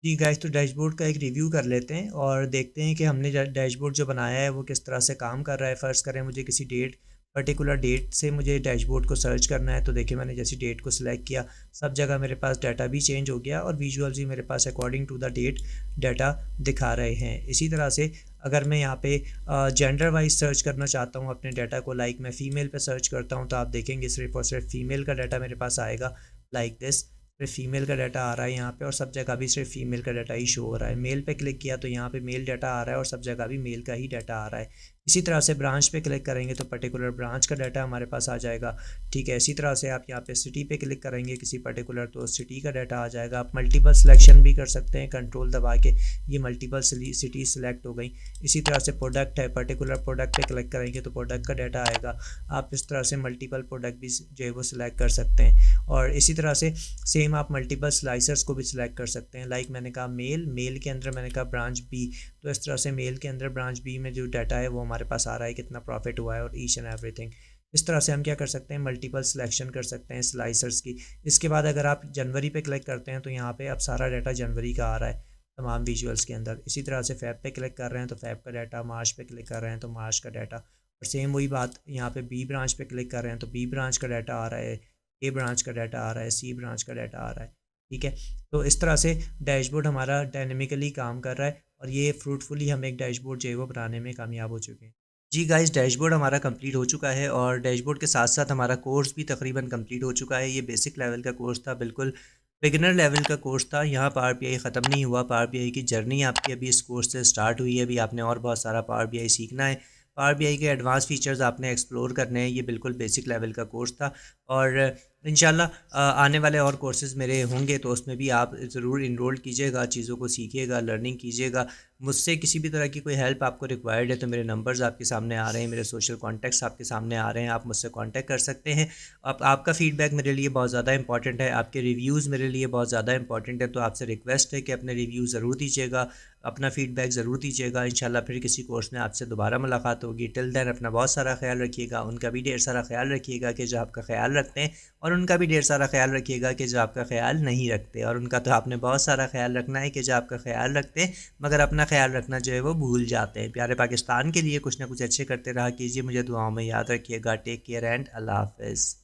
जी guys, तो dashboard का एक रिव्यू कर लेते हैं और देखते हैं कि हमने डैशबोर्ड जो बनाया है वो किस तरह से काम कर रहा है। फ़र्ज़ करें मुझे किसी पर्टिकुलर डेट से मुझे डैशबोर्ड को सर्च करना है, तो देखिए मैंने जैसी डेट को सिलेक्ट किया, सब जगह मेरे पास डाटा भी चेंज हो गया और विजुअल्स भी मेरे पास according to the date data दिखा रहे हैं। इसी तरह से अगर मैं यहाँ पे जेंडर वाइज सर्च करना चाहता हूँ अपने डाटा को, लाइक मैं फ़ीमेल पे सर्च करता हूँ, तो आप देखेंगे सिर्फ और सिर्फ फ़ीमेल का डाटा मेरे पास आएगा, लाइक दिस। सिर्फ फीमेल का डाटा आ रहा है यहाँ पे और सब जगह भी सिर्फ फीमेल का डाटा ही शो हो रहा है। मेल पे क्लिक किया तो यहाँ पे मेल डाटा आ रहा है और सब जगह भी मेल का ही डाटा आ रहा है। इसी तरह से ब्रांच पे क्लिक करेंगे तो पर्टिकुलर ब्रांच का डाटा हमारे पास आ जाएगा। ठीक है, इसी तरह से आप यहाँ पे सिटी पे क्लिक करेंगे किसी पर्टिकुलर, तो सिटी का डाटा आ जाएगा। आप मल्टीपल सिलेक्शन भी कर सकते हैं, कंट्रोल दबा के ये मल्टीपल सिटी सिलेक्ट हो गई। इसी तरह से प्रोडक्ट है, पर्टिकुलर प्रोडक्ट पे क्लिक करेंगे तो प्रोडक्ट का डाटा आएगा। आप इस तरह से मल्टीपल प्रोडक्ट भी जो है वो सिलेक्ट कर सकते हैं। और इसी तरह से सेम आप मल्टीपल स्लाइसर्स को भी सिलेक्ट कर सकते हैं, लाइक मैंने कहा मेल के अंदर मैंने कहा ब्रांच बी, तो इस तरह से मेल के अंदर ब्रांच बी में जो डाटा है वो हमारे पास आ रहा है, कितना प्रॉफिट हुआ है और ईच एंड एवरीथिंग। इस तरह से हम क्या कर सकते हैं, मल्टीपल सिलेक्शन कर सकते हैं स्लाइसर्स की। इसके बाद अगर आप जनवरी पे क्लिक करते हैं तो यहाँ पे अब सारा डाटा जनवरी का आ रहा है तमाम विजुअल्स के अंदर। इसी तरह से फैब पे क्लिक कर रहे हैं तो फैब का डाटा, मार्च पे क्लिक कर रहे हैं तो मार्च का डाटा, और सेम वही बात यहाँ पे बी ब्रांच पे क्लिक कर रहे हैं तो बी ब्रांच का डाटा आ रहा है, ए ब्रांच का डाटा आ रहा है, सी ब्रांच का डाटा आ रहा है। ठीक है, तो इस तरह से डैशबोर्ड हमारा डायनेमिकली काम कर रहा है और ये फ्रूटफुली हम एक डैशबोर्ड जो है वो बनाने में कामयाब हो चुके हैं। जी गाइस, डैशबोर्ड हमारा कंप्लीट हो चुका है और डैशबोर्ड के साथ साथ हमारा कोर्स भी तकरीबन कंप्लीट हो चुका है। ये बेसिक लेवल का कोर्स था, बिल्कुल बिगिनर लेवल का कोर्स था। यहाँ पावर बीआई ख़त्म नहीं हुआ, पावर बीआई की जर्नी आपकी अभी इस कोर्स से स्टार्ट हुई है। अभी आपने और बहुत सारा पावर बीआई सीखना है, पावर बीआई के एडवांस फीचर्स आपने एक्सप्लोर करने हैं। ये बिल्कुल बेसिक लेवल का कोर्स था और इंशाल्लाह आने वाले और कोर्सेज़ मेरे होंगे तो उसमें भी आप ज़रूर इनरोल कीजिएगा, चीज़ों को सीखिएगा, लर्निंग कीजिएगा। मुझसे किसी भी तरह की कोई हेल्प आपको रिक्वायर्ड है तो मेरे नंबर्स आपके सामने आ रहे हैं, मेरे सोशल कॉन्टैक्ट्स आपके सामने आ रहे हैं, आप मुझसे कॉन्टैक्ट कर सकते हैं। आपका फ़ीडबैक मेरे लिए बहुत ज़्यादा इंपॉर्टेंट है, आपके रिव्यूज़ मेरे लिए बहुत ज़्यादा इंपॉर्टेंट है, तो आपसे रिक्वेस्ट है कि अपने रिव्यू ज़रूर दीजिएगा, अपना फ़ीडबैक ज़रूर दीजिएगा। इंशाल्लाह फिर किसी कोर्स में आपसे दोबारा मुलाकात होगी। टिल देन अपना बहुत सारा ख्याल रखिएगा, उनका भी ढेर सारा ख्याल रखिएगा कि जो आपका ख्याल रखते हैं, और उनका भी ढेर सारा ख्याल रखिएगा कि जो आपका ख्याल नहीं रखते। और उनका तो आपने बहुत सारा ख्याल रखना है कि जो आपका ख्याल रखते हैं मगर अपना ख्याल रखना जो है वो भूल जाते हैं। प्यारे पाकिस्तान के लिए कुछ ना कुछ अच्छे करते रहा कीजिए। मुझे दुआओं में याद रखिएगा। टेक केयर एंड अल्लाह हाफ़िज़।